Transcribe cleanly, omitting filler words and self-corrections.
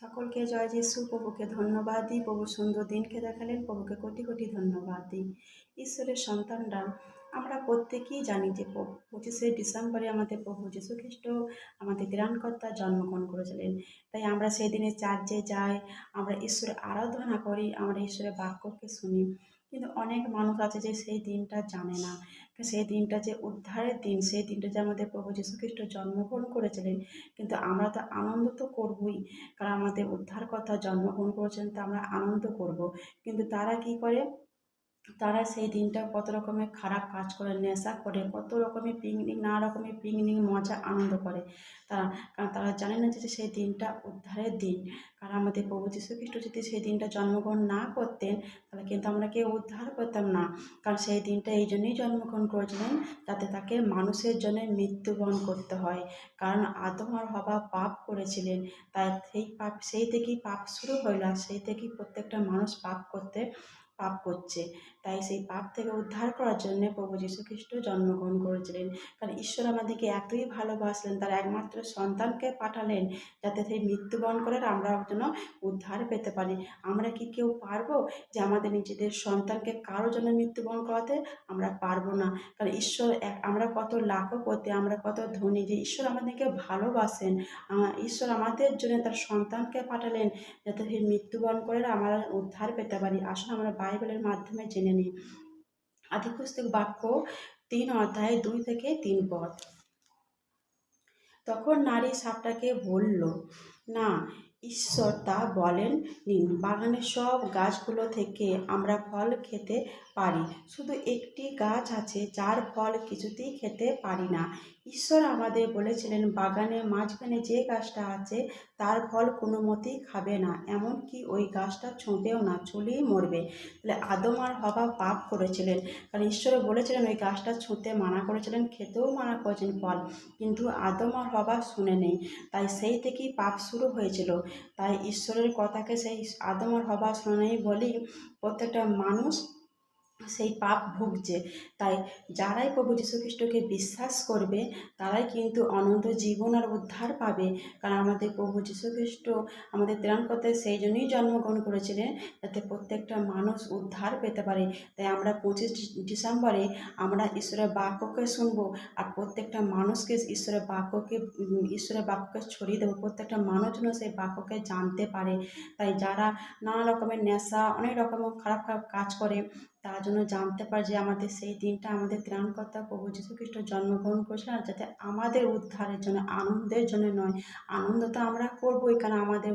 সকলকে জয় যিশু। প্রভুকে ধন্যবাদ দিই। প্রভু সুন্দর দিনকে দেখালেন, প্রভুকে কোটি কোটি ধন্যবাদ দিই। ঈশ্বরের সন্তানরা আমরা প্রত্যেকেই জানি যে 25শে ডিসেম্বরে আমাদের প্রভু যীশু খ্রিস্ট আমাদের ত্রাণকর্তা জন্মগ্রহণ করেছিলেন। তাই আমরা সেই দিনে চার্চে যাই, আমরা ঈশ্বরের আরাধনা করি, আমরা ঈশ্বরের বাক্যকে শুনি। কিন্তু অনেক মানুষ আছে যে সেই দিনটা জানে না, সেই দিনটা যে উদ্ধারের দিন, সেই দিনটা যে আমাদের প্রভু যীশু খ্রিস্ট জন্মগ্রহণ করেছিলেন। কিন্তু আমরা তো আনন্দ তো করবই, কারণ আমাদের উদ্ধারকর্তা জন্মগ্রহণ করেছেন, তা আমরা আনন্দ করব। কিন্তু তারা কি করে, তারা সেই দিনটা কত রকমের খারাপ কাজ করে, নেশা করে, কত রকমের পিকনিক, নানা রকমের পিকনিক মজা আনন্দ করে তারা। কারণ তারা জানে না যে সেই দিনটা উদ্ধারের দিন। কারণ আমাদের প্রভু যীশু খ্রিস্ট যদি সেই দিনটা জন্মগ্রহণ না করতেন, তাহলে কিন্তু আমরা কেউ উদ্ধার করতাম না। কারণ সেই দিনটা এই জন্যই জন্মগ্রহণ করেছিলেন, যাতে তাকে মানুষের জন্য মৃত্যুবরণ করতে হয়। কারণ আদম আর হওয়া পাপ করেছিলেন, তাই সেই থেকেই পাপ শুরু হইল, আর সেই থেকেই প্রত্যেকটা মানুষ পাপ করছে। তাই সেই পাপ থেকে উদ্ধার করার জন্য প্রভু যীশু খ্রিস্ট জন্মগ্রহণ করেছিলেন। কারণ ঈশ্বর আমাদেরকে এতই ভালোবাসলেন, তার একমাত্র সন্তানকে পাঠালেন, যাতে সেই মৃত্যুবরণ করে আমরা যেন উদ্ধার পেতে পারি। আমরা কি কেউ পারবো যে আমাদের নিজেদের সন্তানকে কারো জন্য মৃত্যুবরণ করাতে? আমরা পারবো না। কারণ ঈশ্বর আমরা কত লাখপতি, আমরা কত ধনী যে ঈশ্বর আমাদেরকে ভালোবাসেন। ঈশ্বর আমাদের জন্য তার সন্তানকে পাঠালেন, যাতে সেই মৃত্যুবরণ করে আমরা উদ্ধার পেতে পারি। আসুন আমরা বাইবেলের মাধ্যমে জেনে নিই। আদিপুস্তক বাক্য 3 অধ্যায় 2 থেকে 3 পদ। তখন নারী সাপটাকে বলল, না, ঈশ্বর তা বলেন নিন, বাগানের সব গাছগুলো থেকে আমরা ফল খেতে পারি, শুধু একটি গাছ আছে যার ফল কিছুতেই খেতে পারি না। ঈশ্বর আমাদের বলেছিলেন, বাগানের মাঝখানে যে গাছটা আছে তার ফল কোনো মতেই খাবে না, এমনকি ওই গাছটা ছুঁতেও না, চুলেই মরবে। তাহলে আদম আর হওয়া পাপ করেছিলেন, কারণ ঈশ্বর বলেছিলেন ওই গাছটা ছুঁতে মানা করেছিলেন, খেতেও মানা করেছেন ফল, কিন্তু আদম আর হওয়া শুনে নেই। তাই সেই থেকেই পাপ শুরু হয়েছিল। তাই ঈশ্বরের কথাকে সেই আদম আর হওয়া শুনে নেই বলেই প্রত্যেকটা মানুষ সেই পাপ ভুগছে। তাই যারাই প্রভু যীশু খ্রিস্টকে বিশ্বাস করবে, তারাই কিন্তু অনন্ত জীবন আর উদ্ধার পাবে। কারণ আমাদের প্রভু যীশু খ্রিস্ট আমাদের ত্রাণকর্তা সেই জন্যই জন্মগ্রহণ করেছিলেন, যাতে প্রত্যেকটা মানুষ উদ্ধার পেতে পারে। তাই আমরা 25 ডিসেম্বরে আমরা ঈশ্বরের বাক্যকে শুনবো, আর প্রত্যেকটা মানুষকে ঈশ্বরের বাক্যকে ছড়িয়ে দেবো, প্রত্যেকটা মানুষ যেন সেই বাক্যকে জানতে পারে। তাই যারা নানা রকমের নেশা, অনেক রকমের খারাপ খারাপ কাজ করে, তার জন্য জানতে পারে যে আমাদের সেই দিনটা আমাদের ত্রাণকর্তা প্রভু যীশু খ্রিস্ট জন্মগ্রহণ করেছিলেন, আর যাতে আমাদের উদ্ধারের জন্য, আনন্দের জন্য নয়। আনন্দ তো আমরা করবোই, কারণ আমাদের